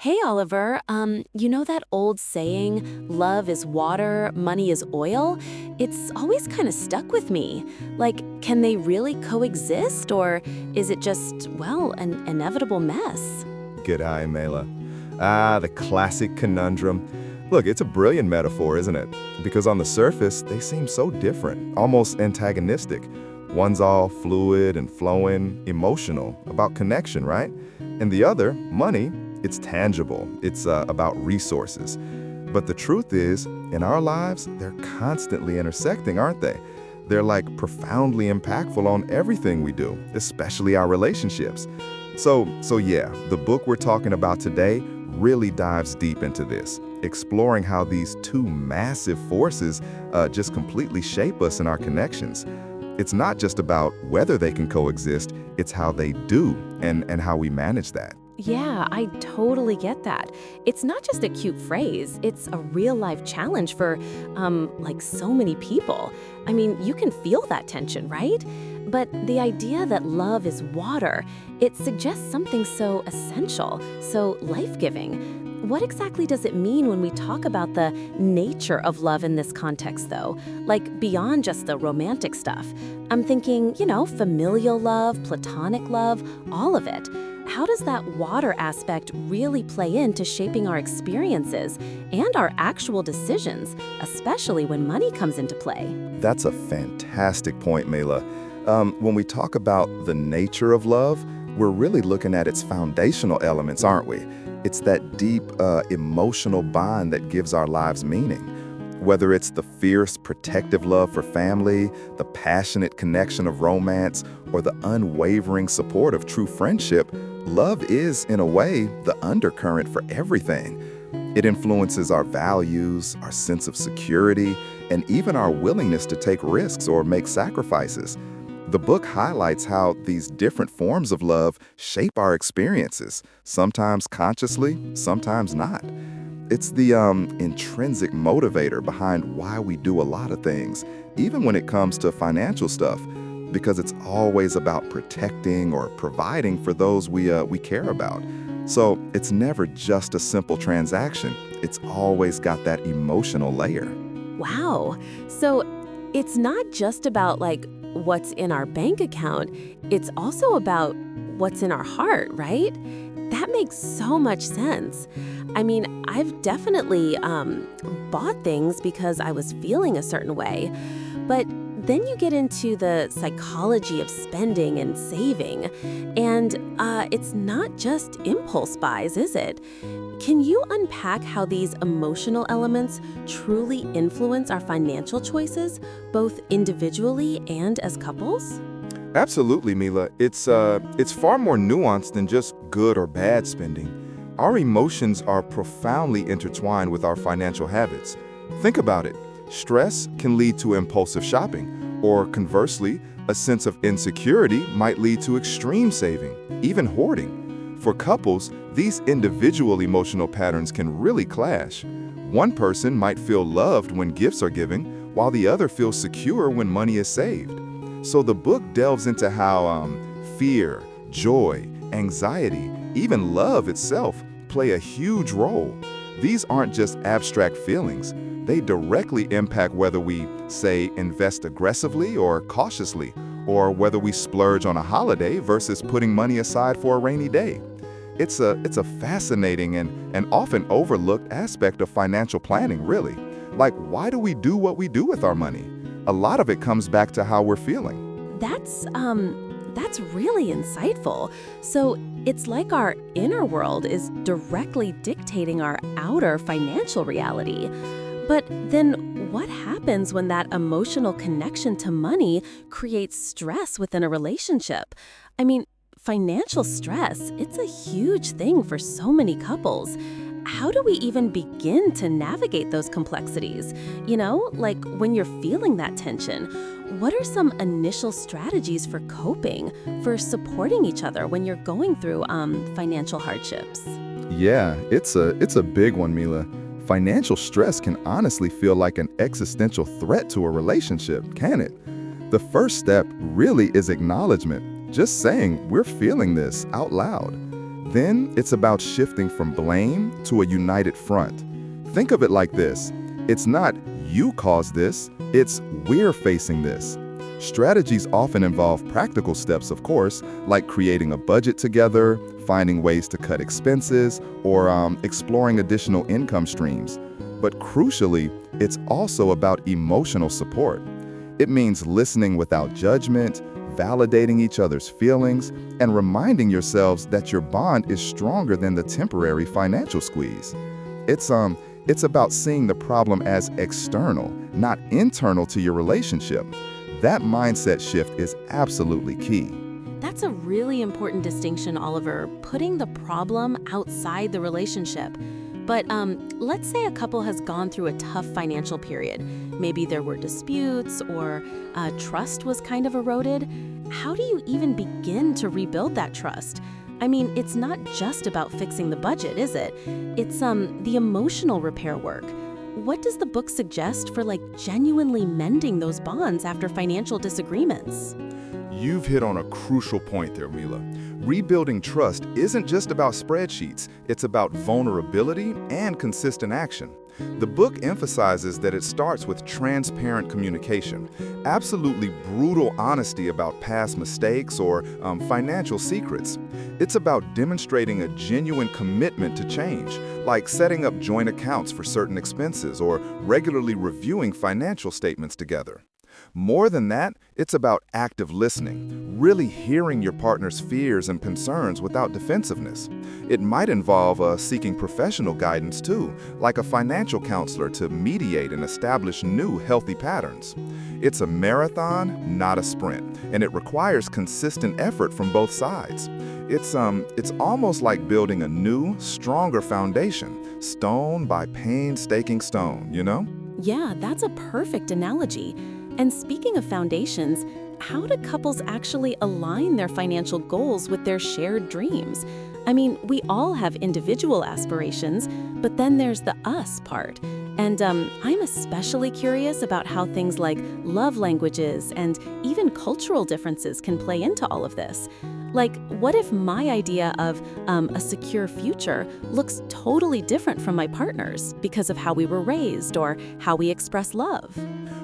Hey Oliver, you know that old saying, love is water, money is oil? It's always kind of stuck with me. Like, can they really coexist, or is it just, well, an inevitable mess? G'day, Mela. The classic conundrum. Look, it's a brilliant metaphor, isn't it? Because on the surface, they seem so different, almost antagonistic. One's all fluid and flowing, emotional, about connection, right? And the other, money, it's tangible. It's about resources. But the truth is, in our lives, they're constantly intersecting, aren't they? They're like profoundly impactful on everything we do, especially our relationships. So yeah, the book we're talking about today really dives deep into this, exploring how these two massive forces just completely shape us in our connections. It's not just about whether they can coexist, it's how they do and how we manage that. Yeah, I totally get that. It's not just a cute phrase, it's a real life challenge for, like so many people. I mean, you can feel that tension, right? But the idea that love is water, it suggests something so essential, so life-giving. What exactly does it mean when we talk about the nature of love in this context, though? Like, beyond just the romantic stuff. I'm thinking, familial love, platonic love, all of it. How does that water aspect really play into shaping our experiences and our actual decisions, especially when money comes into play? That's a fantastic point, Mela. When we talk about the nature of love, we're really looking at its foundational elements, aren't we? It's that deep emotional bond that gives our lives meaning. Whether it's the fierce, protective love for family, the passionate connection of romance, or the unwavering support of true friendship, love is, in a way, the undercurrent for everything. It influences our values, our sense of security, and even our willingness to take risks or make sacrifices. The book highlights how these different forms of love shape our experiences, sometimes consciously, sometimes not. It's the intrinsic motivator behind why we do a lot of things, even when it comes to financial stuff, because it's always about protecting or providing for those we care about. So it's never just a simple transaction. It's always got that emotional layer. Wow. So it's not just about like what's in our bank account, it's also about what's in our heart, right? That makes so much sense. I mean, I've definitely bought things because I was feeling a certain way, but then you get into the psychology of spending and saving, and it's not just impulse buys, is it? Can you unpack how these emotional elements truly influence our financial choices, both individually and as couples? Absolutely, Mila. It's far more nuanced than just good or bad spending. Our emotions are profoundly intertwined with our financial habits. Think about it. Stress can lead to impulsive shopping, or conversely, a sense of insecurity might lead to extreme saving, even hoarding. For couples, these individual emotional patterns can really clash. One person might feel loved when gifts are given, while the other feels secure when money is saved. So the book delves into how fear, joy, anxiety, even love itself play a huge role. These aren't just abstract feelings. They directly impact whether we, say, invest aggressively or cautiously, or whether we splurge on a holiday versus putting money aside for a rainy day. It's a fascinating and often overlooked aspect of financial planning, really. Like, why do we do what we do with our money? A lot of it comes back to how we're feeling. That's really insightful. So it's like our inner world is directly dictating our outer financial reality. But then what happens when that emotional connection to money creates stress within a relationship? I mean, financial stress, it's a huge thing for so many couples. How do we even begin to navigate those complexities? Like when you're feeling that tension, what are some initial strategies for coping, for supporting each other when you're going through financial hardships? Yeah, it's a big one, Mila. Financial stress can honestly feel like an existential threat to a relationship, can it? The first step really is acknowledgement, just saying we're feeling this out loud. Then it's about shifting from blame to a united front. Think of it like this. It's not you caused this, it's we're facing this. Strategies often involve practical steps, of course, like creating a budget together, finding ways to cut expenses, or exploring additional income streams. But crucially, it's also about emotional support. It means listening without judgment, validating each other's feelings, and reminding yourselves that your bond is stronger than the temporary financial squeeze. It's about seeing the problem as external, not internal to your relationship. That mindset shift is absolutely key. That's a really important distinction, Oliver, putting the problem outside the relationship. But let's say a couple has gone through a tough financial period. Maybe there were disputes or trust was kind of eroded. How do you even begin to rebuild that trust? I mean, it's not just about fixing the budget, is it? It's the emotional repair work. What does the book suggest for genuinely mending those bonds after financial disagreements? You've hit on a crucial point there, Mila. Rebuilding trust isn't just about spreadsheets, it's about vulnerability and consistent action. The book emphasizes that it starts with transparent communication, absolutely brutal honesty about past mistakes or financial secrets. It's about demonstrating a genuine commitment to change, like setting up joint accounts for certain expenses or regularly reviewing financial statements together. More than that, it's about active listening, really hearing your partner's fears and concerns without defensiveness. It might involve seeking professional guidance too, like a financial counselor to mediate and establish new healthy patterns. It's a marathon, not a sprint, and it requires consistent effort from both sides. It's almost like building a new, stronger foundation, stone by painstaking stone, you know? Yeah, that's a perfect analogy. And speaking of foundations, how do couples actually align their financial goals with their shared dreams? I mean, we all have individual aspirations, but then there's the us part. And I'm especially curious about how things like love languages and even cultural differences can play into all of this. Like, what if my idea of a secure future looks totally different from my partner's because of how we were raised or how we express love?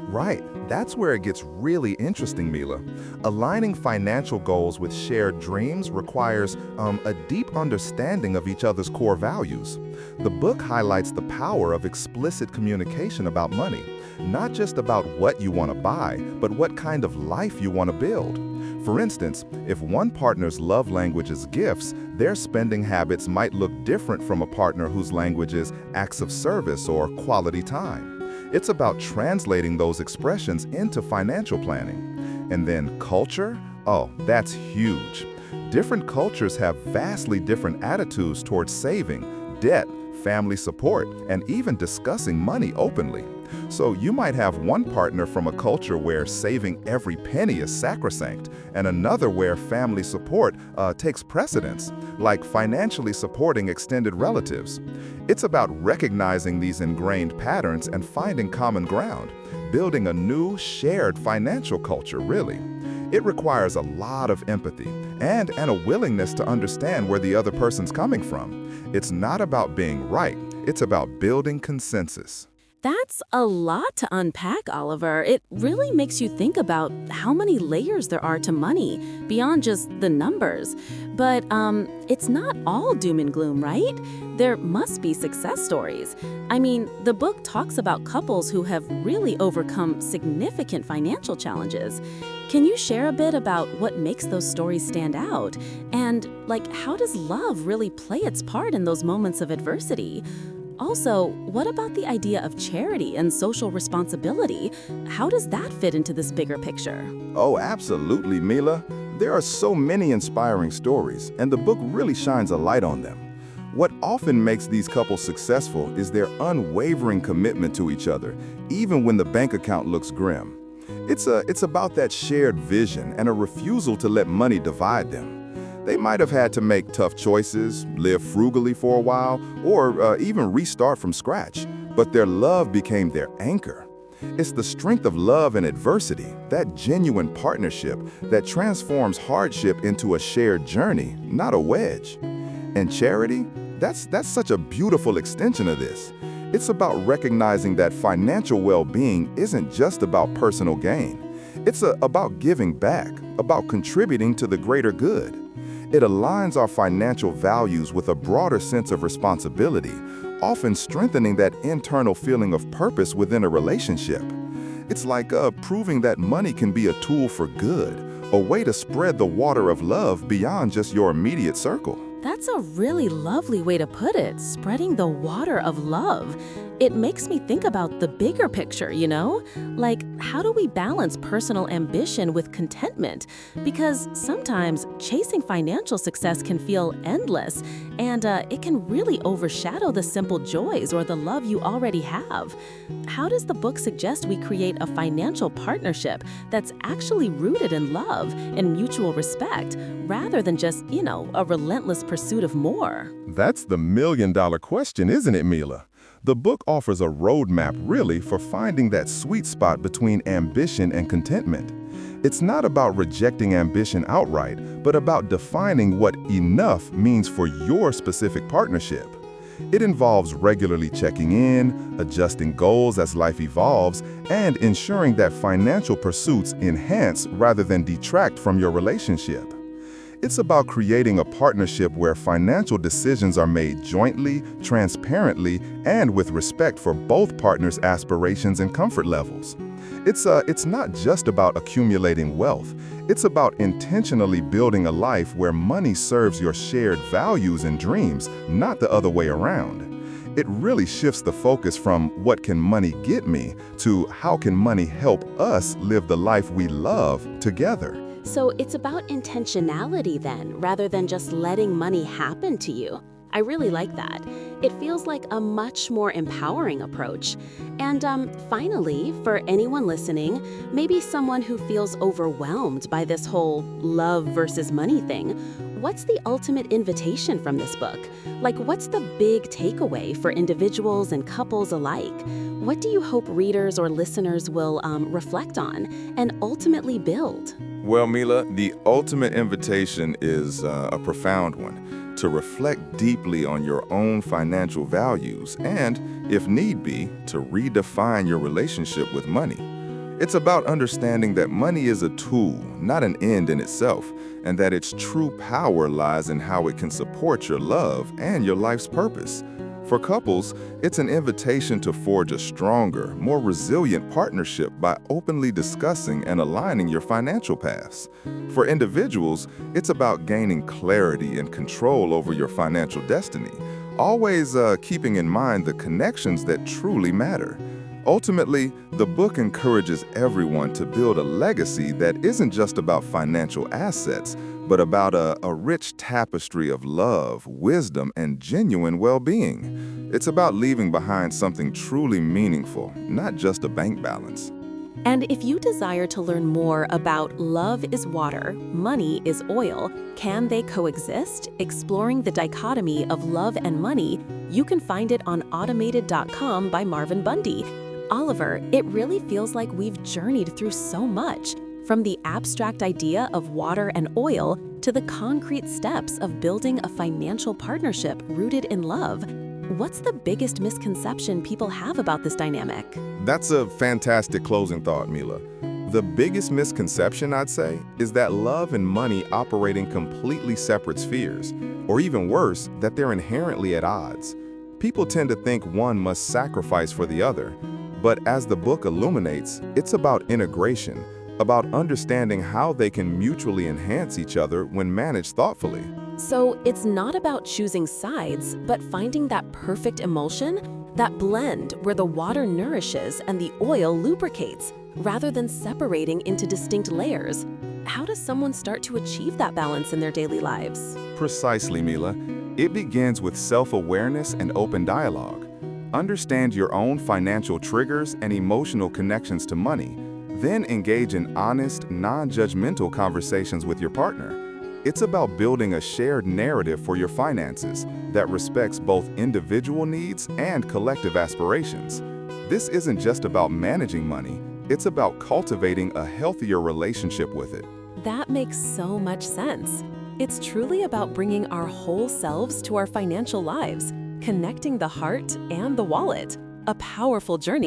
Right. That's where it gets really interesting, Mila. Aligning financial goals with shared dreams requires a deep understanding of each other's core values. The book highlights the power of explicit communication about money, not just about what you want to buy, but what kind of life you want to build. For instance, if one partner's love language is gifts, their spending habits might look different from a partner whose language is acts of service or quality time. It's about translating those expressions into financial planning. And then culture? Oh, that's huge. Different cultures have vastly different attitudes towards saving, debt, family support, and even discussing money openly. So you might have one partner from a culture where saving every penny is sacrosanct, and another where family support takes precedence, like financially supporting extended relatives. It's about recognizing these ingrained patterns and finding common ground, building a new, shared financial culture, really. It requires a lot of empathy and a willingness to understand where the other person's coming from. It's not about being right, it's about building consensus. That's a lot to unpack, Oliver. It really makes you think about how many layers there are to money beyond just the numbers. But it's not all doom and gloom, right? There must be success stories. I mean, the book talks about couples who have really overcome significant financial challenges. Can you share a bit about what makes those stories stand out? And, how does love really play its part in those moments of adversity? Also, what about the idea of charity and social responsibility? How does that fit into this bigger picture? Oh, absolutely, Mila. There are so many inspiring stories, and the book really shines a light on them. What often makes these couples successful is their unwavering commitment to each other, even when the bank account looks grim. It's about that shared vision and a refusal to let money divide them. They might have had to make tough choices, live frugally for a while, or even restart from scratch, but their love became their anchor. It's the strength of love and adversity, that genuine partnership, that transforms hardship into a shared journey, not a wedge. And charity, that's such a beautiful extension of this. It's about recognizing that financial well-being isn't just about personal gain. It's about giving back, about contributing to the greater good. It aligns our financial values with a broader sense of responsibility, often strengthening that internal feeling of purpose within a relationship. It's like proving that money can be a tool for good, a way to spread the water of love beyond just your immediate circle. That's a really lovely way to put it, spreading the water of love. It makes me think about the bigger picture, you know? Like, how do we balance personal ambition with contentment? Because sometimes chasing financial success can feel endless, and it can really overshadow the simple joys or the love you already have. How does the book suggest we create a financial partnership that's actually rooted in love and mutual respect, rather than just, a relentless pursuit of more? That's the million-dollar question, isn't it, Mila? The book offers a roadmap, really, for finding that sweet spot between ambition and contentment. It's not about rejecting ambition outright, but about defining what enough means for your specific partnership. It involves regularly checking in, adjusting goals as life evolves, and ensuring that financial pursuits enhance rather than detract from your relationship. It's about creating a partnership where financial decisions are made jointly, transparently, and with respect for both partners' aspirations and comfort levels. It's not just about accumulating wealth. It's about intentionally building a life where money serves your shared values and dreams, not the other way around. It really shifts the focus from what can money get me to how can money help us live the life we love together. So it's about intentionality then, rather than just letting money happen to you. I really like that. It feels like a much more empowering approach. And finally, for anyone listening, maybe someone who feels overwhelmed by this whole love versus money thing, what's the ultimate invitation from this book? Like, what's the big takeaway for individuals and couples alike? What do you hope readers or listeners will reflect on and ultimately build? Well, Mila, the ultimate invitation is a profound one, to reflect deeply on your own financial values and, if need be, to redefine your relationship with money. It's about understanding that money is a tool, not an end in itself, and that its true power lies in how it can support your love and your life's purpose. For couples, it's an invitation to forge a stronger, more resilient partnership by openly discussing and aligning your financial paths. For individuals, it's about gaining clarity and control over your financial destiny, always keeping in mind the connections that truly matter. Ultimately, the book encourages everyone to build a legacy that isn't just about financial assets, but about a rich tapestry of love, wisdom, and genuine well-being. It's about leaving behind something truly meaningful, not just a bank balance. And if you desire to learn more about Love is Water, Money is Oil, Can They Coexist? Exploring the dichotomy of love and money, you can find it on automated.com by Marvin Bundy. Oliver, it really feels like we've journeyed through so much, from the abstract idea of water and oil to the concrete steps of building a financial partnership rooted in love. What's the biggest misconception people have about this dynamic? That's a fantastic closing thought, Mila. The biggest misconception, I'd say, is that love and money operate in completely separate spheres, or even worse, that they're inherently at odds. People tend to think one must sacrifice for the other, but as the book illuminates, it's about integration, about understanding how they can mutually enhance each other when managed thoughtfully. So it's not about choosing sides, but finding that perfect emulsion, that blend where the water nourishes and the oil lubricates, rather than separating into distinct layers. How does someone start to achieve that balance in their daily lives? Precisely, Mila. It begins with self-awareness and open dialogue. Understand your own financial triggers and emotional connections to money. Then engage in honest, non-judgmental conversations with your partner. It's about building a shared narrative for your finances that respects both individual needs and collective aspirations. This isn't just about managing money, it's about cultivating a healthier relationship with it. That makes so much sense. It's truly about bringing our whole selves to our financial lives, connecting the heart and the wallet. A powerful journey.